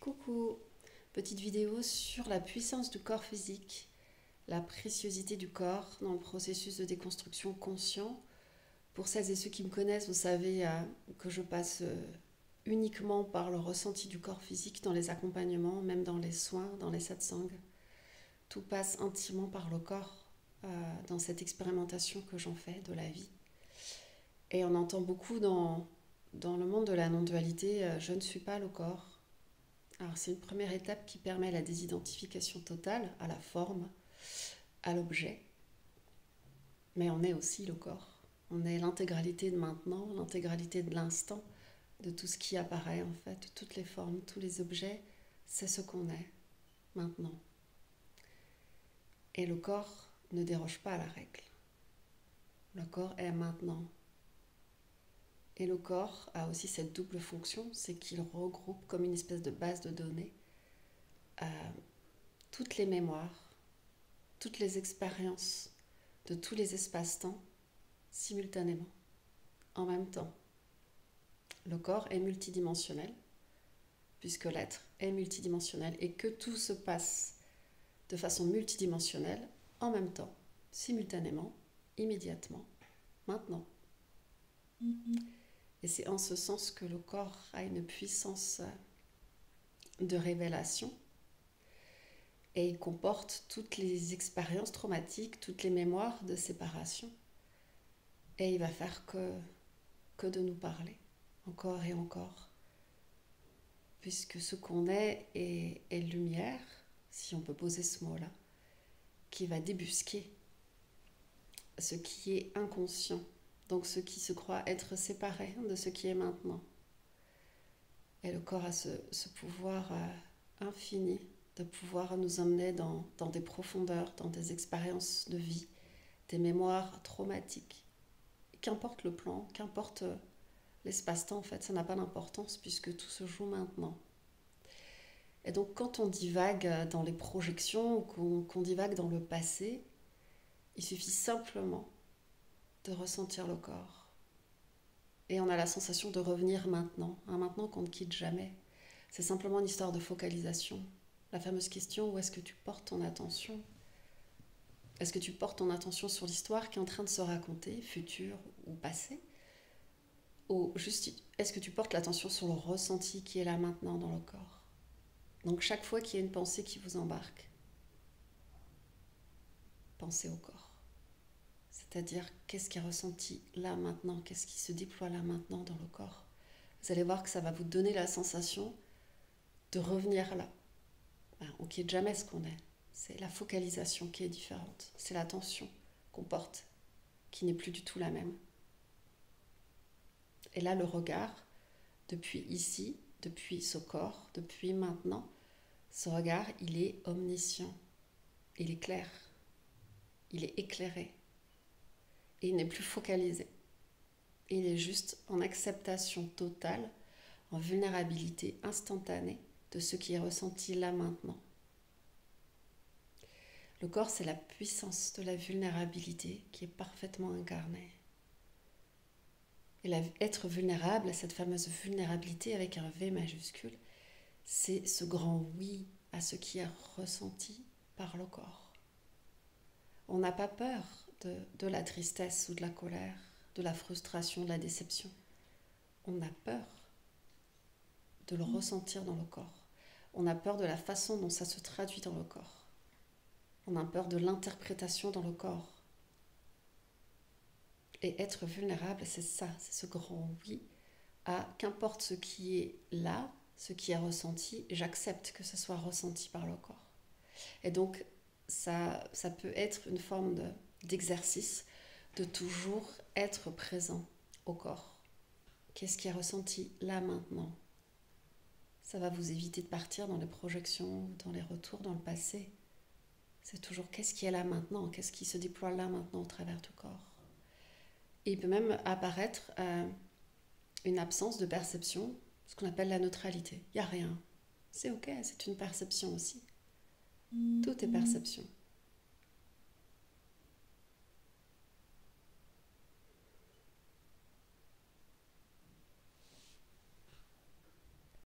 Coucou, petite vidéo sur la puissance du corps physique, la préciosité du corps dans le processus de déconstruction conscient. Pour celles et ceux qui me connaissent, vous savez que je passe uniquement par le ressenti du corps physique dans les accompagnements, même dans les soins, dans les satsangs. Tout passe intimement par le corps dans cette expérimentation que j'en fais de la vie. Et on entend beaucoup dans le monde de la non-dualité, je ne suis pas le corps. Alors c'est une première étape qui permet la désidentification totale à la forme, à l'objet. Mais on est aussi le corps. On est l'intégralité de maintenant, l'intégralité de l'instant, de tout ce qui apparaît en fait, de toutes les formes, tous les objets, c'est ce qu'on est maintenant. Et le corps ne déroge pas à la règle. Le corps est maintenant. Et le corps a aussi cette double fonction, c'est qu'il regroupe comme une espèce de base de données toutes les mémoires, toutes les expériences de tous les espaces-temps simultanément, en même temps. Le corps est multidimensionnel, puisque l'être est multidimensionnel et que tout se passe de façon multidimensionnelle, en même temps, simultanément, immédiatement, maintenant. Et c'est en ce sens que le corps a une puissance de révélation et il comporte toutes les expériences traumatiques, toutes les mémoires de séparation. Et il va faire que de nous parler, encore et encore. Puisque ce qu'on est lumière, si on peut poser ce mot-là, qui va débusquer ce qui est inconscient. Donc ce qui se croit être séparé de ce qui est maintenant. Et le corps a ce pouvoir infini de pouvoir nous emmener dans des profondeurs, dans des expériences de vie, des mémoires traumatiques. Qu'importe le plan, qu'importe l'espace-temps, en fait, ça n'a pas d'importance puisque tout se joue maintenant. Et donc quand on divague dans les projections, qu'on divague dans le passé, il suffit simplement de ressentir le corps. Et on a la sensation de revenir maintenant, un maintenant qu'on ne quitte jamais. C'est simplement une histoire de focalisation. La fameuse question, où est-ce que tu portes ton attention ? Est-ce que tu portes ton attention sur l'histoire qui est en train de se raconter, future ou passée ? Ou juste, est-ce que tu portes l'attention sur le ressenti qui est là maintenant dans le corps ? Donc chaque fois qu'il y a une pensée qui vous embarque, pensez au corps. C'est-à-dire, qu'est-ce qui est ressenti là maintenant ? Qu'est-ce qui se déploie là maintenant dans le corps ? Vous allez voir que ça va vous donner la sensation de revenir là. On ne quitte jamais ce qu'on est. C'est la focalisation qui est différente. C'est l'attention qu'on porte, qui n'est plus du tout la même. Et là, le regard, depuis ici, depuis ce corps, depuis maintenant, ce regard, il est omniscient. Il est clair. Il est éclairé. Et il n'est plus focalisé. Il est juste en acceptation totale, en vulnérabilité instantanée de ce qui est ressenti là maintenant. Le corps, c'est la puissance de la vulnérabilité qui est parfaitement incarnée. Et être vulnérable, cette fameuse vulnérabilité avec un V majuscule, c'est ce grand oui à ce qui est ressenti par le corps. On n'a pas peur de la tristesse ou de la colère, de la frustration, de la déception. On a peur de le ressentir dans le corps. On a peur de la façon dont ça se traduit dans le corps. On a peur de l'interprétation dans le corps. Et être vulnérable, c'est ça, c'est ce grand oui à qu'importe ce qui est là, ce qui est ressenti, j'accepte que ce soit ressenti par le corps. Et donc, ça peut être une forme d'exercice de toujours être présent au corps. Qu'est-ce qui est ressenti là maintenant ? Ça va vous éviter de partir dans les projections, dans les retours dans le passé. C'est toujours qu'est-ce qui est là maintenant, qu'est-ce qui se déploie là maintenant au travers du corps. Et il peut même apparaître une absence de perception, ce qu'on appelle la neutralité. Il n'y a rien. C'est ok, c'est une perception aussi. Tout est perception.